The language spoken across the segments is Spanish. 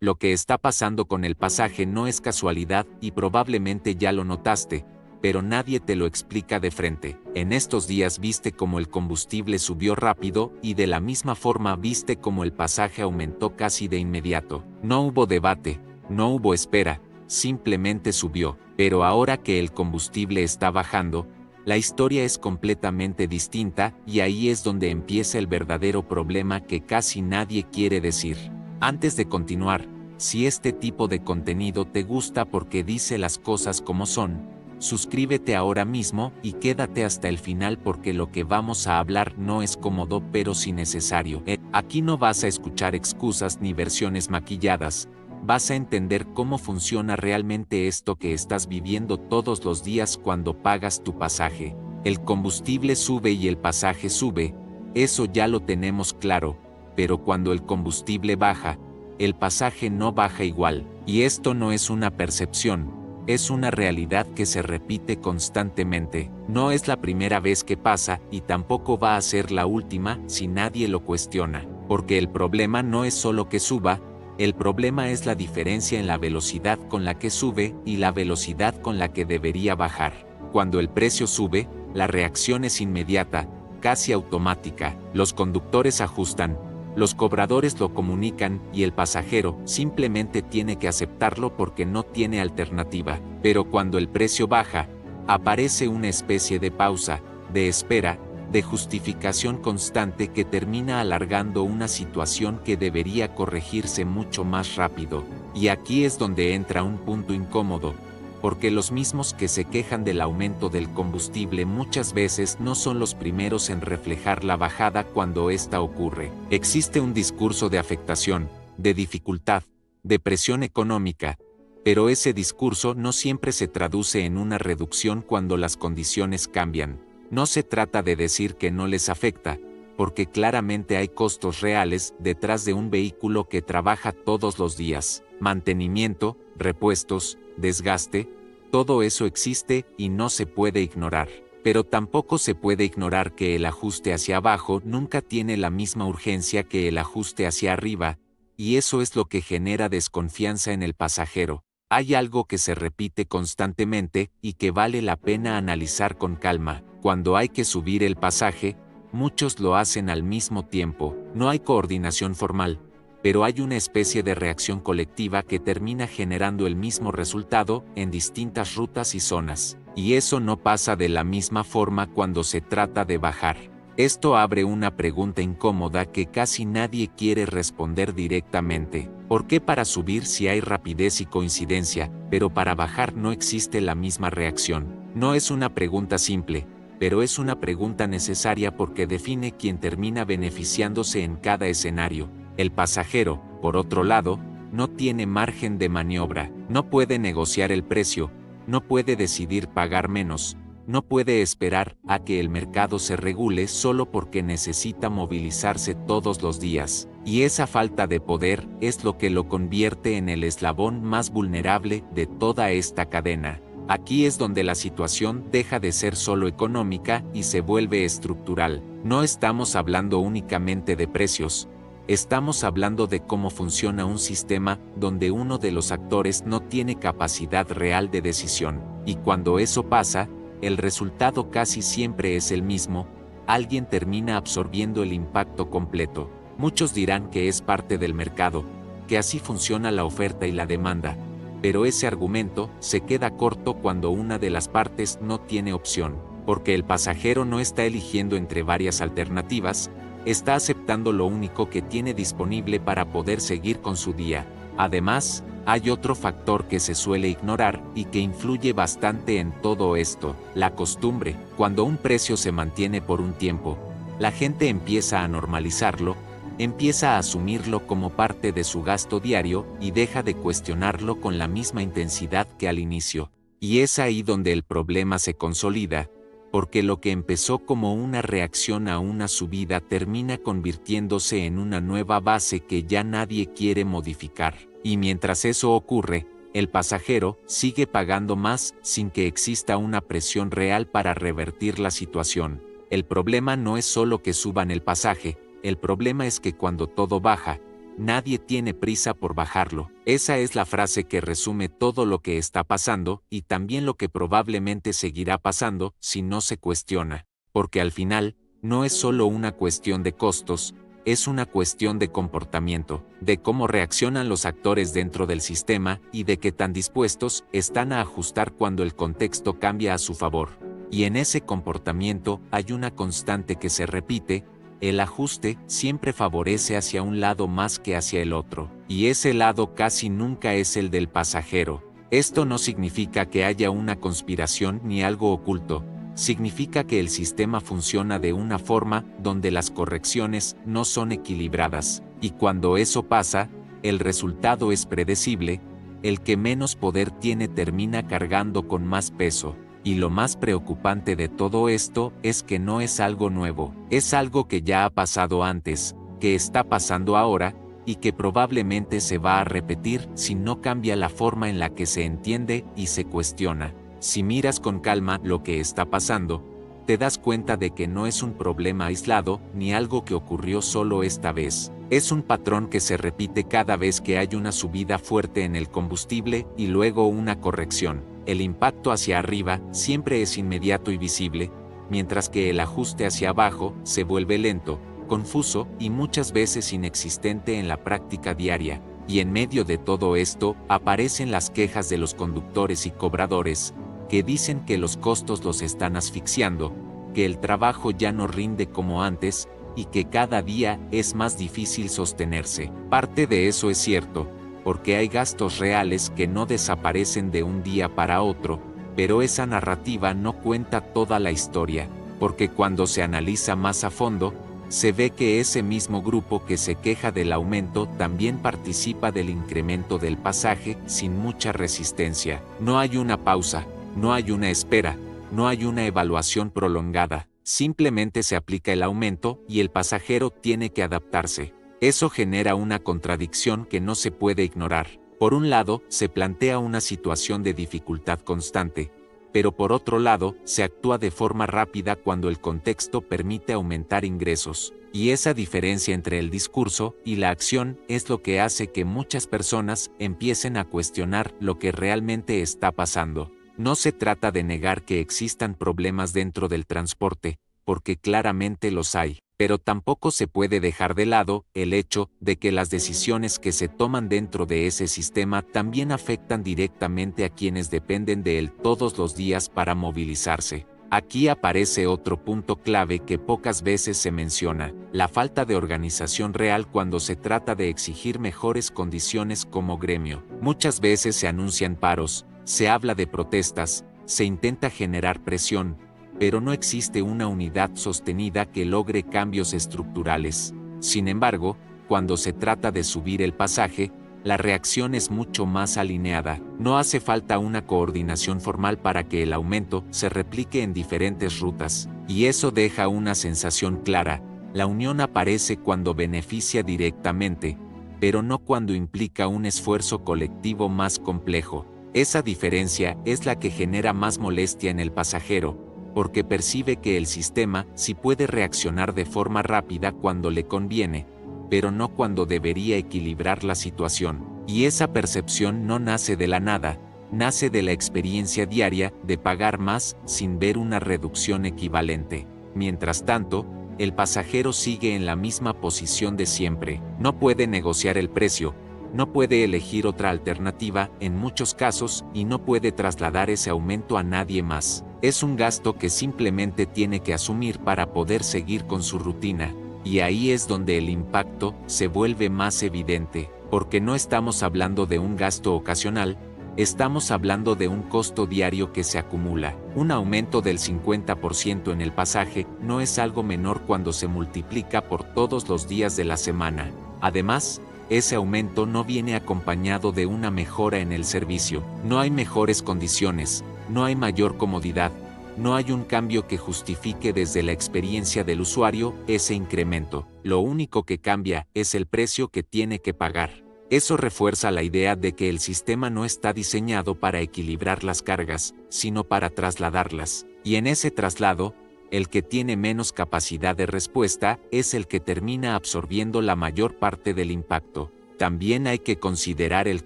Lo que está pasando con el pasaje no es casualidad y probablemente ya lo notaste, pero nadie te lo explica de frente. En estos días viste cómo el combustible subió rápido y de la misma forma viste cómo el pasaje aumentó casi de inmediato. No hubo debate, no hubo espera, simplemente subió. Pero ahora que el combustible está bajando, la historia es completamente distinta y ahí es donde empieza el verdadero problema que casi nadie quiere decir. Antes de continuar, si este tipo de contenido te gusta porque dice las cosas como son, suscríbete ahora mismo y quédate hasta el final porque lo que vamos a hablar no es cómodo pero sí necesario. Aquí no vas a escuchar excusas ni versiones maquilladas, vas a entender cómo funciona realmente esto que estás viviendo todos los días cuando pagas tu pasaje. El combustible sube y el pasaje sube, eso ya lo tenemos claro, pero cuando el combustible baja, el pasaje no baja igual, y esto no es una percepción, es una realidad que se repite constantemente. No es la primera vez que pasa y tampoco va a ser la última si nadie lo cuestiona, porque el problema no es solo que suba, el problema es la diferencia en la velocidad con la que sube y la velocidad con la que debería bajar. Cuando el precio sube, la reacción es inmediata, casi automática. Los conductores ajustan, los cobradores lo comunican y el pasajero simplemente tiene que aceptarlo porque no tiene alternativa. Pero cuando el precio baja, aparece una especie de pausa, de espera, de justificación constante que termina alargando una situación que debería corregirse mucho más rápido. Y aquí es donde entra un punto incómodo, porque los mismos que se quejan del aumento del combustible muchas veces no son los primeros en reflejar la bajada cuando esta ocurre. Existe un discurso de afectación, de dificultad, de presión económica, pero ese discurso no siempre se traduce en una reducción cuando las condiciones cambian. No se trata de decir que no les afecta, porque claramente hay costos reales detrás de un vehículo que trabaja todos los días. Mantenimiento, repuestos, desgaste, todo eso existe y no se puede ignorar. Pero tampoco se puede ignorar que el ajuste hacia abajo nunca tiene la misma urgencia que el ajuste hacia arriba, y eso es lo que genera desconfianza en el pasajero. Hay algo que se repite constantemente y que vale la pena analizar con calma. Cuando hay que subir el pasaje, muchos lo hacen al mismo tiempo. No hay coordinación formal, pero hay una especie de reacción colectiva que termina generando el mismo resultado en distintas rutas y zonas. Y eso no pasa de la misma forma cuando se trata de bajar. Esto abre una pregunta incómoda que casi nadie quiere responder directamente. ¿Por qué para subir sí hay rapidez y coincidencia, pero para bajar no existe la misma reacción? No es una pregunta simple, pero es una pregunta necesaria porque define quién termina beneficiándose en cada escenario. El pasajero, por otro lado, no tiene margen de maniobra, no puede negociar el precio, no puede decidir pagar menos, no puede esperar a que el mercado se regule solo porque necesita movilizarse todos los días. Y esa falta de poder es lo que lo convierte en el eslabón más vulnerable de toda esta cadena. Aquí es donde la situación deja de ser solo económica y se vuelve estructural. No estamos hablando únicamente de precios. Estamos hablando de cómo funciona un sistema donde uno de los actores no tiene capacidad real de decisión. Y cuando eso pasa, el resultado casi siempre es el mismo, alguien termina absorbiendo el impacto completo. Muchos dirán que es parte del mercado, que así funciona la oferta y la demanda, pero ese argumento se queda corto cuando una de las partes no tiene opción, porque el pasajero no está eligiendo entre varias alternativas, está aceptando lo único que tiene disponible para poder seguir con su día. Además, hay otro factor que se suele ignorar y que influye bastante en todo esto, la costumbre. Cuando un precio se mantiene por un tiempo, la gente empieza a normalizarlo, empieza a asumirlo como parte de su gasto diario y deja de cuestionarlo con la misma intensidad que al inicio. Y es ahí donde el problema se consolida, porque lo que empezó como una reacción a una subida termina convirtiéndose en una nueva base que ya nadie quiere modificar. Y mientras eso ocurre, el pasajero sigue pagando más sin que exista una presión real para revertir la situación. El problema no es solo que suban el pasaje, el problema es que cuando todo baja, nadie tiene prisa por bajarlo. Esa es la frase que resume todo lo que está pasando y también lo que probablemente seguirá pasando si no se cuestiona. Porque al final, no es solo una cuestión de costos, es una cuestión de comportamiento, de cómo reaccionan los actores dentro del sistema y de qué tan dispuestos están a ajustar cuando el contexto cambia a su favor. Y en ese comportamiento hay una constante que se repite: el ajuste siempre favorece hacia un lado más que hacia el otro, y ese lado casi nunca es el del pasajero. Esto no significa que haya una conspiración ni algo oculto. Significa que el sistema funciona de una forma donde las correcciones no son equilibradas, y cuando eso pasa, el resultado es predecible: el que menos poder tiene termina cargando con más peso. Y lo más preocupante de todo esto es que no es algo nuevo, es algo que ya ha pasado antes, que está pasando ahora, y que probablemente se va a repetir si no cambia la forma en la que se entiende y se cuestiona. Si miras con calma lo que está pasando, te das cuenta de que no es un problema aislado ni algo que ocurrió solo esta vez. Es un patrón que se repite cada vez que hay una subida fuerte en el combustible y luego una corrección. El impacto hacia arriba siempre es inmediato y visible, mientras que el ajuste hacia abajo se vuelve lento, confuso y muchas veces inexistente en la práctica diaria. Y en medio de todo esto aparecen las quejas de los conductores y cobradores, que dicen que los costos los están asfixiando, que el trabajo ya no rinde como antes y que cada día es más difícil sostenerse. Parte de eso es cierto, porque hay gastos reales que no desaparecen de un día para otro, pero esa narrativa no cuenta toda la historia, porque cuando se analiza más a fondo, se ve que ese mismo grupo que se queja del aumento también participa del incremento del pasaje sin mucha resistencia. No hay una pausa, no hay una espera, no hay una evaluación prolongada, simplemente se aplica el aumento y el pasajero tiene que adaptarse. Eso genera una contradicción que no se puede ignorar. Por un lado, se plantea una situación de dificultad constante, pero por otro lado, se actúa de forma rápida cuando el contexto permite aumentar ingresos. Y esa diferencia entre el discurso y la acción es lo que hace que muchas personas empiecen a cuestionar lo que realmente está pasando. No se trata de negar que existan problemas dentro del transporte, porque claramente los hay, pero tampoco se puede dejar de lado el hecho de que las decisiones que se toman dentro de ese sistema también afectan directamente a quienes dependen de él todos los días para movilizarse. Aquí aparece otro punto clave que pocas veces se menciona: la falta de organización real cuando se trata de exigir mejores condiciones como gremio. Muchas veces se anuncian paros, se habla de protestas, se intenta generar presión, pero no existe una unidad sostenida que logre cambios estructurales. Sin embargo, cuando se trata de subir el pasaje, la reacción es mucho más alineada. No hace falta una coordinación formal para que el aumento se replique en diferentes rutas, y eso deja una sensación clara: la unión aparece cuando beneficia directamente, pero no cuando implica un esfuerzo colectivo más complejo. Esa diferencia es la que genera más molestia en el pasajero, porque percibe que el sistema sí puede reaccionar de forma rápida cuando le conviene, pero no cuando debería equilibrar la situación. Y esa percepción no nace de la nada, nace de la experiencia diaria de pagar más sin ver una reducción equivalente. Mientras tanto, el pasajero sigue en la misma posición de siempre. No puede negociar el precio, no puede elegir otra alternativa en muchos casos y no puede trasladar ese aumento a nadie más. Es un gasto que simplemente tiene que asumir para poder seguir con su rutina. Y ahí es donde el impacto se vuelve más evidente, porque no estamos hablando de un gasto ocasional, estamos hablando de un costo diario que se acumula. Un aumento del 50% en el pasaje no es algo menor cuando se multiplica por todos los días de la semana. Además, ese aumento no viene acompañado de una mejora en el servicio. No hay mejores condiciones, no hay mayor comodidad, no hay un cambio que justifique desde la experiencia del usuario ese incremento. Lo único que cambia es el precio que tiene que pagar. Eso refuerza la idea de que el sistema no está diseñado para equilibrar las cargas, sino para trasladarlas. Y en ese traslado, El que tiene menos capacidad de respuesta es el que termina absorbiendo la mayor parte del impacto. También hay que considerar el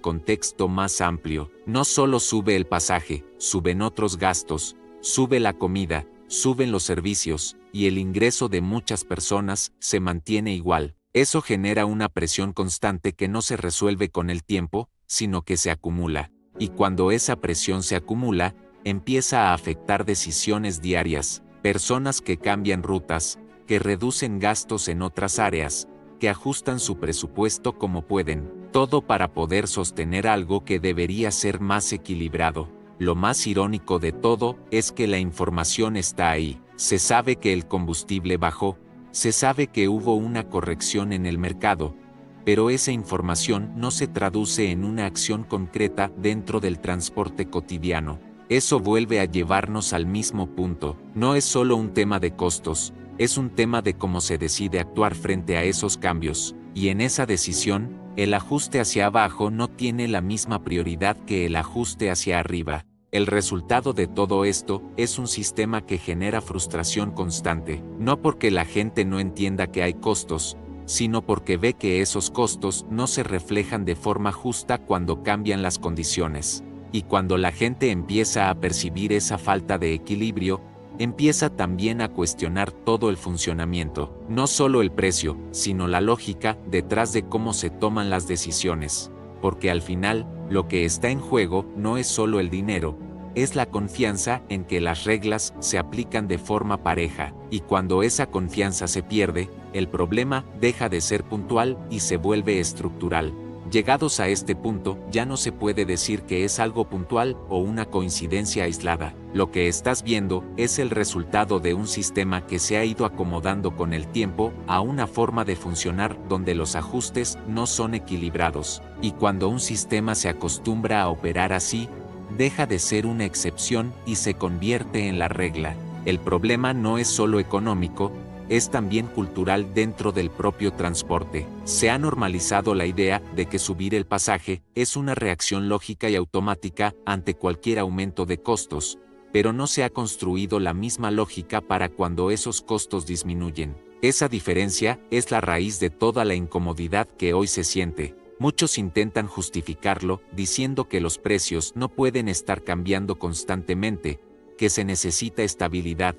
contexto más amplio. No solo sube el pasaje, suben otros gastos, sube la comida, suben los servicios, y el ingreso de muchas personas se mantiene igual. Eso genera una presión constante que no se resuelve con el tiempo, sino que se acumula. Y cuando esa presión se acumula, empieza a afectar decisiones diarias, personas que cambian rutas, que reducen gastos en otras áreas, que ajustan su presupuesto como pueden, todo para poder sostener algo que debería ser más equilibrado. Lo más irónico de todo es que la información está ahí. Se sabe que el combustible bajó, se sabe que hubo una corrección en el mercado, pero esa información no se traduce en una acción concreta dentro del transporte cotidiano. Eso vuelve a llevarnos al mismo punto. No es solo un tema de costos, es un tema de cómo se decide actuar frente a esos cambios, y en esa decisión, el ajuste hacia abajo no tiene la misma prioridad que el ajuste hacia arriba. El resultado de todo esto es un sistema que genera frustración constante, no porque la gente no entienda que hay costos, sino porque ve que esos costos no se reflejan de forma justa cuando cambian las condiciones. Y cuando la gente empieza a percibir esa falta de equilibrio, empieza también a cuestionar todo el funcionamiento, no solo el precio, sino la lógica detrás de cómo se toman las decisiones. Porque al final, lo que está en juego no es solo el dinero, es la confianza en que las reglas se aplican de forma pareja, y cuando esa confianza se pierde, el problema deja de ser puntual y se vuelve estructural. Llegados a este punto, ya no se puede decir que es algo puntual o una coincidencia aislada. Lo que estás viendo es el resultado de un sistema que se ha ido acomodando con el tiempo a una forma de funcionar donde los ajustes no son equilibrados. Y cuando un sistema se acostumbra a operar así, deja de ser una excepción y se convierte en la regla. El problema no es solo económico, es también cultural dentro del propio transporte. Se ha normalizado la idea de que subir el pasaje es una reacción lógica y automática ante cualquier aumento de costos, pero no se ha construido la misma lógica para cuando esos costos disminuyen. Esa diferencia es la raíz de toda la incomodidad que hoy se siente. Muchos intentan justificarlo diciendo que los precios no pueden estar cambiando constantemente, que se necesita estabilidad,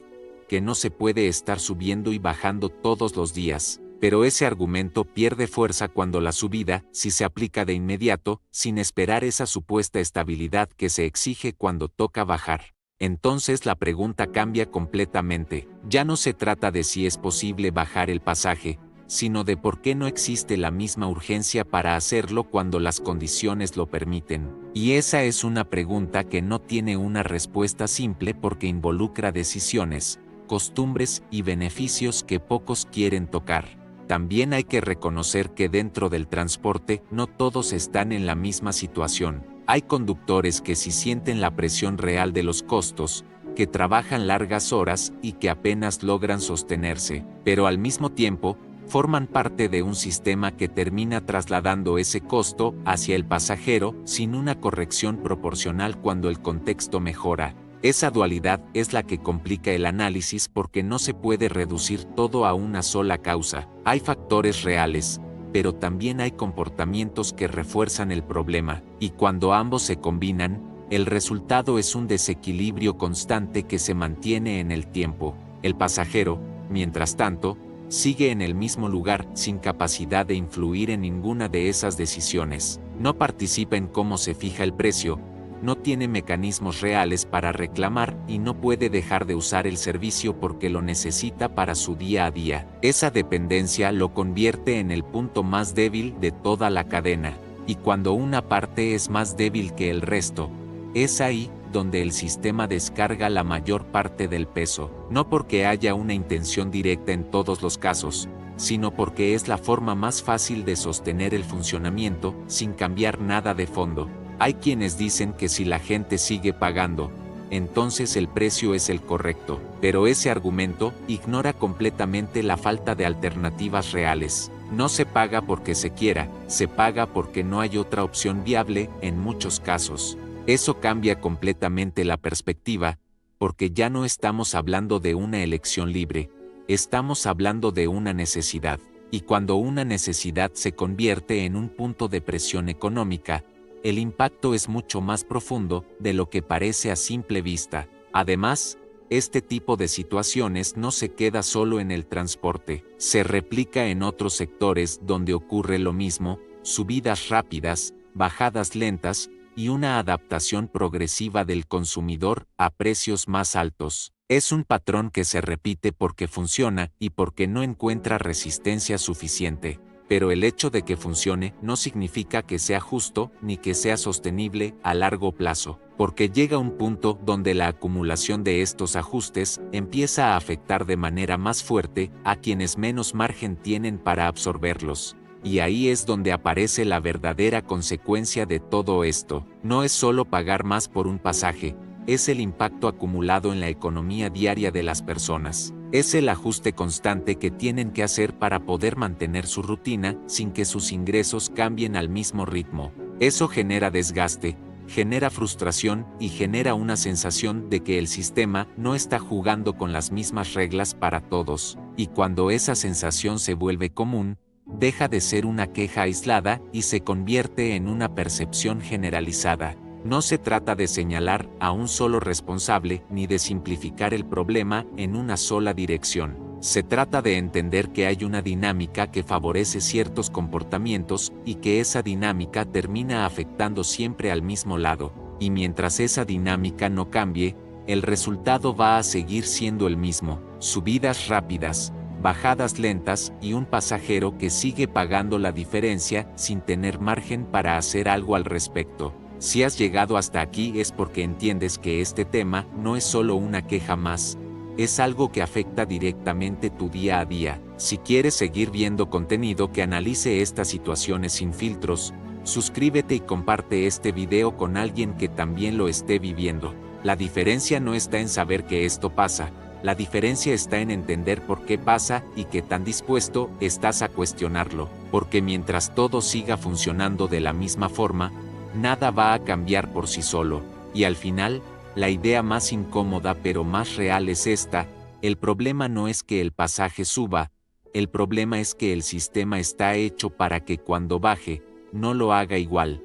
que no se puede estar subiendo y bajando todos los días, pero ese argumento pierde fuerza cuando la subida, si se aplica de inmediato, sin esperar esa supuesta estabilidad que se exige cuando toca bajar. Entonces la pregunta cambia completamente. Ya no se trata de si es posible bajar el pasaje, sino de por qué no existe la misma urgencia para hacerlo cuando las condiciones lo permiten. Y esa es una pregunta que no tiene una respuesta simple porque involucra decisiones, costumbres y beneficios que pocos quieren tocar. También hay que reconocer que dentro del transporte no todos están en la misma situación. Hay conductores que sí sienten la presión real de los costos, que trabajan largas horas y que apenas logran sostenerse, pero al mismo tiempo, forman parte de un sistema que termina trasladando ese costo hacia el pasajero sin una corrección proporcional cuando el contexto mejora. Esa dualidad es la que complica el análisis porque no se puede reducir todo a una sola causa. Hay factores reales, pero también hay comportamientos que refuerzan el problema, y cuando ambos se combinan, el resultado es un desequilibrio constante que se mantiene en el tiempo. El pasajero, mientras tanto, sigue en el mismo lugar sin capacidad de influir en ninguna de esas decisiones. No participa en cómo se fija el precio, no tiene mecanismos reales para reclamar y no puede dejar de usar el servicio porque lo necesita para su día a día. Esa dependencia lo convierte en el punto más débil de toda la cadena, y cuando una parte es más débil que el resto, es ahí donde el sistema descarga la mayor parte del peso, no porque haya una intención directa en todos los casos, sino porque es la forma más fácil de sostener el funcionamiento sin cambiar nada de fondo. Hay quienes dicen que si la gente sigue pagando, entonces el precio es el correcto, pero ese argumento ignora completamente la falta de alternativas reales. No se paga porque se quiera, se paga porque no hay otra opción viable en muchos casos. Eso cambia completamente la perspectiva, porque ya no estamos hablando de una elección libre, estamos hablando de una necesidad. Y cuando una necesidad se convierte en un punto de presión económica, el impacto es mucho más profundo de lo que parece a simple vista. Además, este tipo de situaciones no se queda solo en el transporte, se replica en otros sectores donde ocurre lo mismo: subidas rápidas, bajadas lentas y una adaptación progresiva del consumidor a precios más altos. Es un patrón que se repite porque funciona y porque no encuentra resistencia suficiente. Pero el hecho de que funcione no significa que sea justo ni que sea sostenible a largo plazo, porque llega un punto donde la acumulación de estos ajustes empieza a afectar de manera más fuerte a quienes menos margen tienen para absorberlos. Y ahí es donde aparece la verdadera consecuencia de todo esto. No es solo pagar más por un pasaje, es el impacto acumulado en la economía diaria de las personas. Es el ajuste constante que tienen que hacer para poder mantener su rutina sin que sus ingresos cambien al mismo ritmo. Eso genera desgaste, genera frustración y genera una sensación de que el sistema no está jugando con las mismas reglas para todos. Y cuando esa sensación se vuelve común, deja de ser una queja aislada y se convierte en una percepción generalizada. No se trata de señalar a un solo responsable ni de simplificar el problema en una sola dirección. Se trata de entender que hay una dinámica que favorece ciertos comportamientos y que esa dinámica termina afectando siempre al mismo lado. Y mientras esa dinámica no cambie, el resultado va a seguir siendo el mismo: subidas rápidas, bajadas lentas y un pasajero que sigue pagando la diferencia sin tener margen para hacer algo al respecto. Si has llegado hasta aquí es porque entiendes que este tema no es solo una queja más, es algo que afecta directamente tu día a día. Si quieres seguir viendo contenido que analice estas situaciones sin filtros, suscríbete y comparte este video con alguien que también lo esté viviendo. La diferencia no está en saber que esto pasa, la diferencia está en entender por qué pasa y qué tan dispuesto estás a cuestionarlo, porque mientras todo siga funcionando de la misma forma, nada va a cambiar por sí solo. Y al final, la idea más incómoda pero más real es esta: el problema no es que el pasaje suba, el problema es que el sistema está hecho para que cuando baje, no lo haga igual.